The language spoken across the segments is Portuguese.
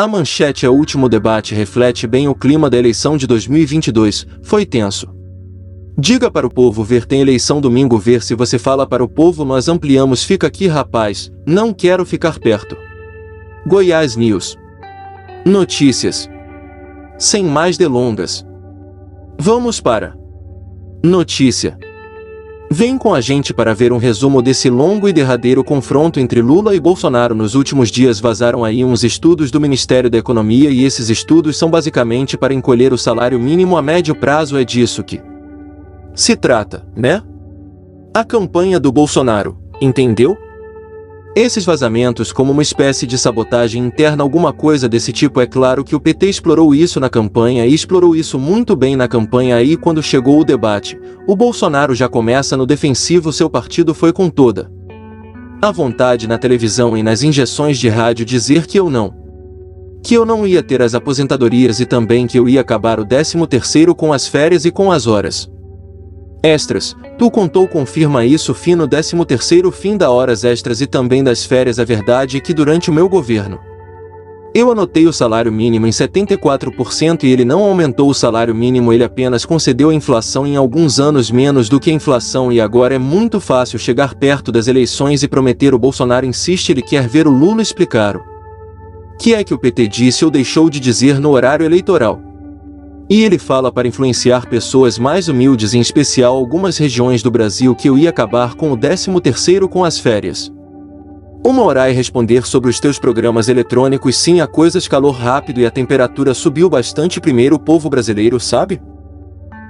A manchete: o último debate reflete bem o clima da eleição de 2022, foi tenso. Diga para o povo ver, tem eleição domingo ver, se você fala para o povo nós ampliamos, fica aqui rapaz, não quero ficar perto. Goiás News. Notícias. Sem mais delongas, vamos para notícia. Vem com a gente para ver um resumo desse longo e derradeiro confronto entre Lula e Bolsonaro. Nos últimos dias vazaram aí uns estudos do Ministério da Economia e esses estudos são basicamente para encolher o salário mínimo a médio prazo. É disso que se trata, né? A campanha do Bolsonaro, entendeu? Esses vazamentos como uma espécie de sabotagem interna, alguma coisa desse tipo. É claro que o PT explorou isso na campanha e explorou isso muito bem na campanha. Aí quando chegou o debate, o Bolsonaro já começa no defensivo, seu partido foi com toda a vontade na televisão e nas injeções de rádio dizer que eu não ia ter as aposentadorias e também que eu ia acabar o 13º com as férias e com as horas extras. Tu contou, confirma isso fino, 13º fim da horas extras e também das férias. A verdade é que durante o meu governo eu anotei o salário mínimo em 74% e ele não aumentou o salário mínimo, ele apenas concedeu a inflação em alguns anos menos do que a inflação. E agora é muito fácil chegar perto das eleições e prometer. O Bolsonaro insiste, ele quer ver o Lula explicar o que é que o PT disse ou deixou de dizer no horário eleitoral. E ele fala para influenciar pessoas mais humildes, em especial algumas regiões do Brasil, que eu ia acabar com o 13º com as férias. Uma hora e responder sobre os teus programas eletrônicos. Sim, a coisa escalou rápido e a temperatura subiu bastante. Primeiro, o povo brasileiro sabe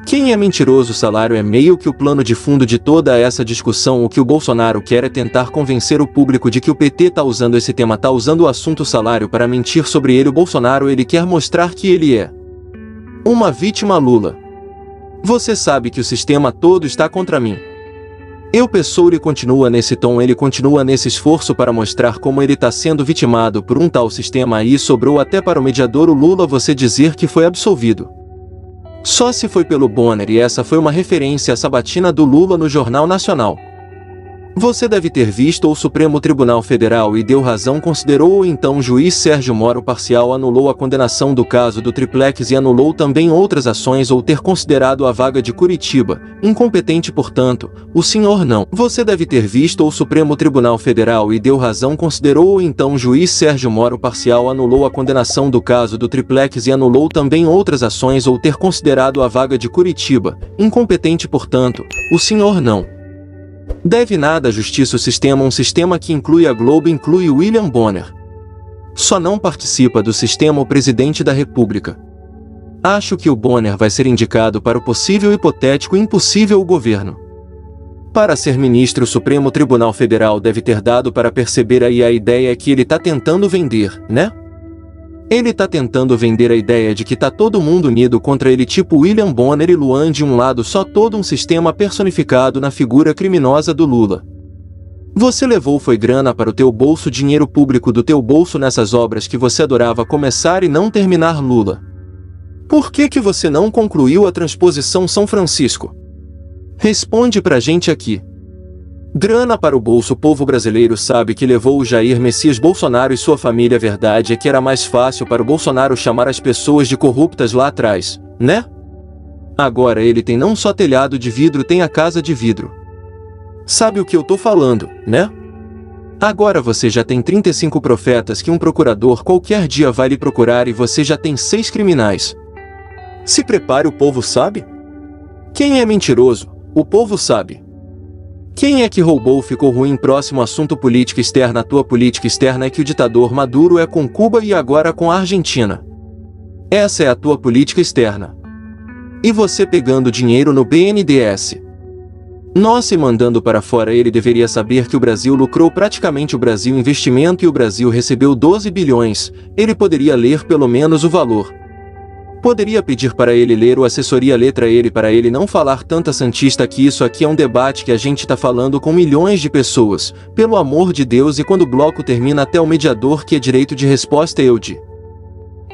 quem é mentiroso. O salário é meio que o plano de fundo de toda essa discussão. O que o Bolsonaro quer é tentar convencer o público de que o PT tá usando esse tema, tá usando o assunto salário para mentir sobre ele. O Bolsonaro, ele quer mostrar que ele é uma vítima. Lula, você sabe que o sistema todo está contra mim. Eu pessoa, ele continua nesse tom, ele continua nesse esforço para mostrar como ele está sendo vitimado por um tal sistema. Aí sobrou até para o mediador, o Lula, você dizer que foi absolvido só se foi pelo Bonner, e essa foi uma referência à sabatina do Lula no Jornal Nacional. Você deve ter visto, o Supremo Tribunal Federal e deu razão, considerou, ou então o juiz Sérgio Moro parcial anulou a condenação do caso do triplex e anulou também outras ações, ou ter considerado a vaga de Curitiba incompetente. Portanto, o senhor não. Você deve ter visto, o Supremo Tribunal Federal e deu razão, considerou, ou então o juiz Sérgio Moro parcial anulou a condenação do caso do triplex e anulou também outras ações, ou ter considerado a vaga de Curitiba incompetente. Portanto, o senhor não deve nada à justiça. O sistema, um sistema que inclui a Globo, inclui William Bonner. Só não participa do sistema o presidente da República. Acho que o Bonner vai ser indicado para o possível, hipotético, impossível governo. Para ser ministro, o Supremo Tribunal Federal deve ter dado para perceber. Aí a ideia é que ele tá tentando vender, né? Ele tá tentando vender a ideia de que tá todo mundo unido contra ele, tipo William Bonner e Luan de um lado só, todo um sistema personificado na figura criminosa do Lula. Você levou foi grana para o teu bolso, dinheiro público do teu bolso nessas obras que você adorava começar e não terminar. Lula, por que você não concluiu a transposição São Francisco? Responde pra gente aqui. Grana para o bolso. O povo brasileiro sabe que levou o Jair Messias Bolsonaro e sua família. A verdade é que era mais fácil para o Bolsonaro chamar as pessoas de corruptas lá atrás, né? Agora ele tem não só telhado de vidro, tem a casa de vidro. Sabe o que eu tô falando, né? Agora você já tem 35 profetas que um procurador qualquer dia vai lhe procurar e você já tem 6 criminais. Se prepare, o povo sabe. Quem é mentiroso, o povo sabe. Quem é que roubou ficou ruim. Próximo assunto, política externa. A tua política externa é que o ditador Maduro é com Cuba e agora com a Argentina. Essa é a tua política externa. E você pegando dinheiro no BNDES. Nossa, e mandando para fora. Ele deveria saber que o Brasil lucrou praticamente, o Brasil investimento, e o Brasil recebeu 12 bilhões. Ele poderia ler pelo menos o valor. Poderia pedir para ele ler o assessoria letra ele para ele não falar tanta santista, que isso aqui é um debate que a gente tá falando com milhões de pessoas, pelo amor de Deus. E quando o bloco termina, até o mediador que é direito de resposta eu de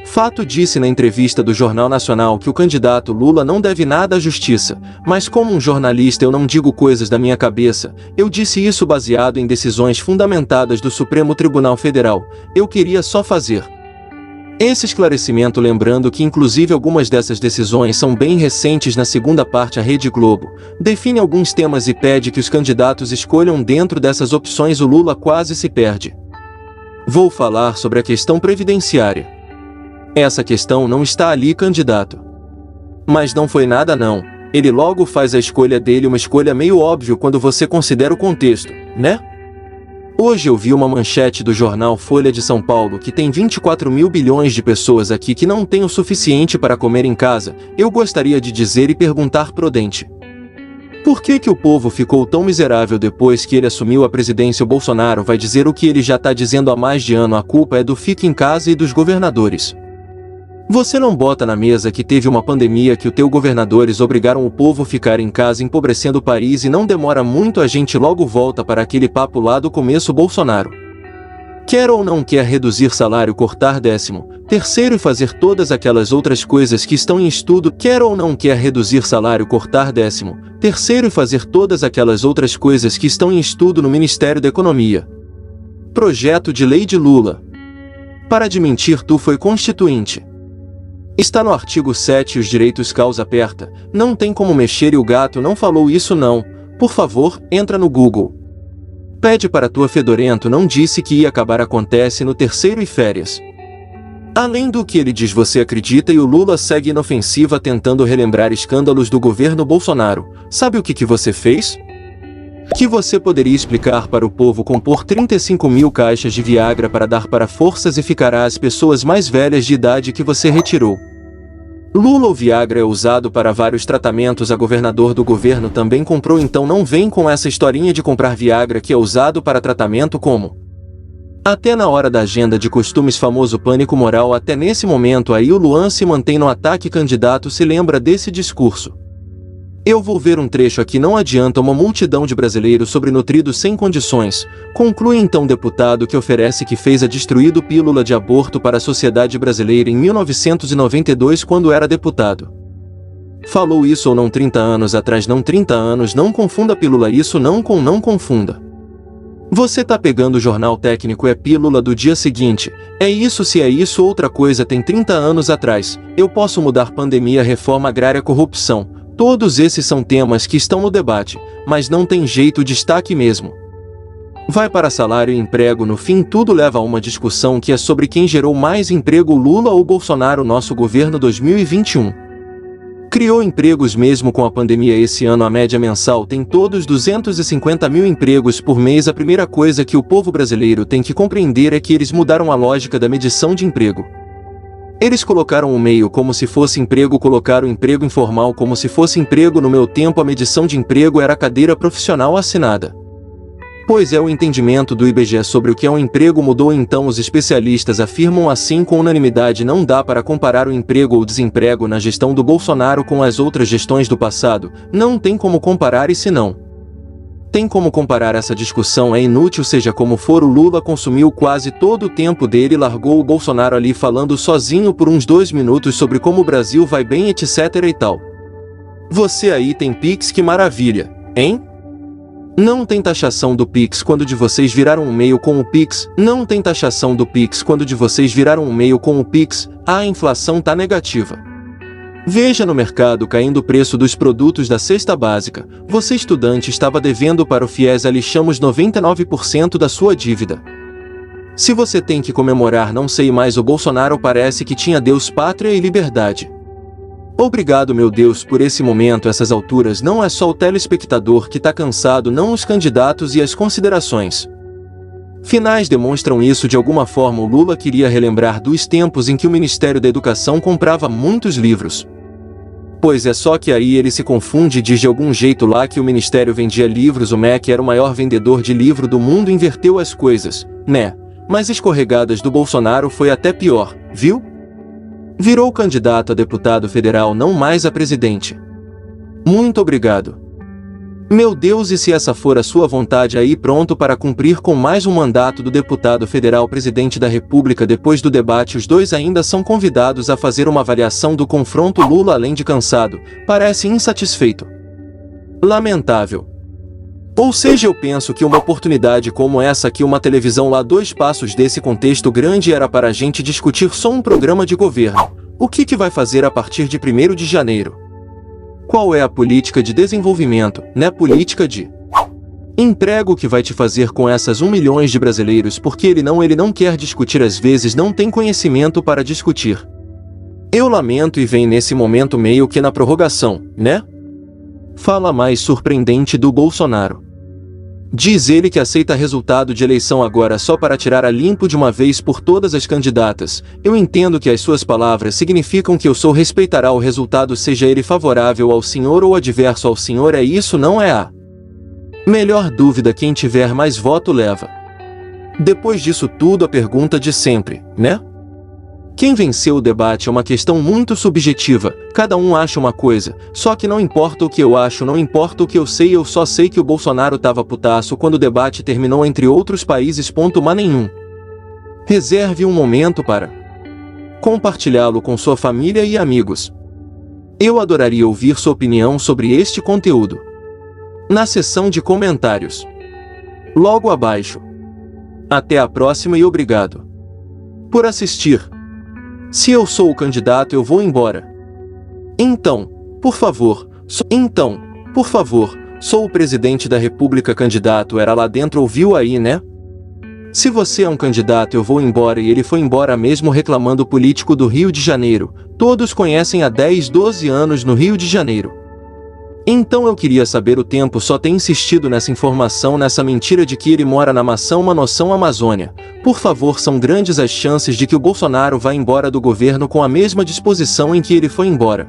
fato disse na entrevista do Jornal Nacional que o candidato Lula não deve nada à justiça, mas como um jornalista eu não digo coisas da minha cabeça, eu disse isso baseado em decisões fundamentadas do Supremo Tribunal Federal. Eu queria só fazer Esse esclarecimento lembrando que inclusive algumas dessas decisões são bem recentes. Na segunda parte, a Rede Globo define alguns temas e pede que os candidatos escolham dentro dessas opções. O Lula quase se perde. Vou falar sobre a questão previdenciária. Essa questão não está ali, candidato. Mas não foi nada não. Ele logo faz a escolha dele, uma escolha meio óbvia quando você considera o contexto, né? Hoje eu vi uma manchete do jornal Folha de São Paulo que tem 24 mil bilhões de pessoas aqui que não têm o suficiente para comer em casa. Eu gostaria de dizer e perguntar prudente. Por que o povo ficou tão miserável depois que ele assumiu a presidência? O Bolsonaro vai dizer o que ele já está dizendo há mais de ano: a culpa é do fica em casa e dos governadores. Você não bota na mesa que teve uma pandemia, que os teus governadores obrigaram o povo a ficar em casa, empobrecendo o país, e não demora muito a gente logo volta para aquele papo lá do começo. Bolsonaro quer ou não quer reduzir salário, cortar 13º e fazer todas aquelas outras coisas que estão em estudo. Quer ou não quer reduzir salário, cortar 13º e fazer todas aquelas outras coisas que estão em estudo no Ministério da Economia. Projeto de lei de Lula. Para de mentir, tu foi constituinte. Está no artigo 7, os direitos causa aperta, não tem como mexer, e o gato não falou isso não. Por favor, entra no Google. Pede para tua fedorento, não disse que ia acabar, acontece no 3º e férias. Além do que ele diz, você acredita, e o Lula segue inofensiva tentando relembrar escândalos do governo Bolsonaro. Sabe o que você fez? Que você poderia explicar para o povo: compor 35 mil caixas de Viagra para dar para forças e ficará às pessoas mais velhas de idade que você retirou. Lula, o Viagra é usado para vários tratamentos, a governador do governo também comprou, então não vem com essa historinha de comprar Viagra que é usado para tratamento como. Até na hora da agenda de costumes, famoso pânico moral. Até nesse momento aí o Luan se mantém no ataque. Candidato, se lembra desse discurso? Eu vou ver um trecho aqui. Não adianta uma multidão de brasileiros sobrenutridos sem condições. Conclui então deputado que oferece que fez a destruído pílula de aborto para a sociedade brasileira em 1992 quando era deputado. Falou isso ou não 30 anos atrás? Não, 30 anos, não confunda pílula isso não com não confunda. Você tá pegando o jornal técnico, é pílula do dia seguinte. É isso, se é isso outra coisa tem 30 anos atrás. Eu posso mudar pandemia, reforma agrária, corrupção. Todos esses são temas que estão no debate, mas não tem jeito, destaque mesmo. Vai para salário e emprego, no fim tudo leva a uma discussão que é sobre quem gerou mais emprego, Lula ou Bolsonaro. Nosso governo 2021 criou empregos mesmo com a pandemia. Esse ano a média mensal tem todos 250 mil empregos por mês. A primeira coisa que o povo brasileiro tem que compreender é que eles mudaram a lógica da medição de emprego. Eles colocaram o meio como se fosse emprego, colocaram emprego informal como se fosse emprego. No meu tempo a medição de emprego era cadeira profissional assinada. Pois é, o entendimento do IBGE sobre o que é um emprego mudou, então os especialistas afirmam assim com unanimidade: não dá para comparar o emprego ou desemprego na gestão do Bolsonaro com as outras gestões do passado, não tem como comparar, e se não tem como comparar, essa discussão é inútil. Seja como for, o Lula consumiu quase todo o tempo dele, largou o Bolsonaro ali falando sozinho por uns 2 minutos sobre como o Brasil vai bem, etc e tal. Você aí tem Pix, que maravilha, hein? Não tem taxação do Pix quando de vocês viraram um meio com o Pix. Não tem taxação do Pix quando de vocês viraram um meio com o Pix. A inflação tá negativa. Veja no mercado caindo o preço dos produtos da cesta básica. Você, estudante, estava devendo para o FIES, lixamos 99% da sua dívida. Se você tem que comemorar, não sei mais, o Bolsonaro parece que tinha Deus, pátria e liberdade. Obrigado, meu Deus, por esse momento. Essas alturas não é só o telespectador que tá cansado, não, os candidatos e as considerações finais demonstram isso de alguma forma. O Lula queria relembrar dos tempos em que o Ministério da Educação comprava muitos livros. Pois é, só que aí ele se confunde e diz de algum jeito lá que o Ministério vendia livros, o MEC era o maior vendedor de livro do mundo, inverteu as coisas, né? Mas escorregadas do Bolsonaro foi até pior, viu? Virou candidato a deputado federal, não mais a presidente. Muito obrigado. Meu Deus, e se essa for a sua vontade aí, pronto para cumprir com mais um mandato do deputado federal presidente da República. Depois do debate, os dois ainda são convidados a fazer uma avaliação do confronto. Lula, além de cansado, parece insatisfeito. Lamentável. Ou seja, eu penso que uma oportunidade como essa aqui, uma televisão lá 2 passos desse contexto grande, era para a gente discutir só um programa de governo. O que vai fazer a partir de 1º de janeiro? Qual é a política de desenvolvimento, né? Política de emprego que vai te fazer com essas 1 milhão de brasileiros, porque ele não quer discutir, às vezes não tem conhecimento para discutir. Eu lamento, e vem nesse momento meio que na prorrogação, né? Fala mais surpreendente do Bolsonaro. Diz ele que aceita resultado de eleição agora só para tirar a limpo de uma vez por todas as candidatas. Eu entendo que as suas palavras significam que eu sou respeitará o resultado, seja ele favorável ao senhor ou adverso ao senhor. É isso, não é a melhor dúvida. Quem tiver mais voto leva. Depois disso tudo, a pergunta de sempre, né? Quem venceu o debate é uma questão muito subjetiva, cada um acha uma coisa, só que não importa o que eu acho, não importa o que eu sei, eu só sei que o Bolsonaro tava putaço quando o debate terminou, entre outros países. Mas nenhum. Reserve um momento para compartilhá-lo com sua família e amigos. Eu adoraria ouvir sua opinião sobre este conteúdo na seção de comentários logo abaixo. Até a próxima e obrigado por assistir. Se eu sou o candidato, eu vou embora. Então, por favor, sou o presidente da República. Candidato era lá dentro, ouviu aí, né? Se você é um candidato, eu vou embora. E ele foi embora mesmo, reclamando. Político do Rio de Janeiro. Todos conhecem há 10, 12 anos no Rio de Janeiro. Então eu queria saber, o tempo só tem insistido nessa informação, nessa mentira de que ele mora na maçã, uma noção Amazônia. Por favor, são grandes as chances de que o Bolsonaro vá embora do governo com a mesma disposição em que ele foi embora.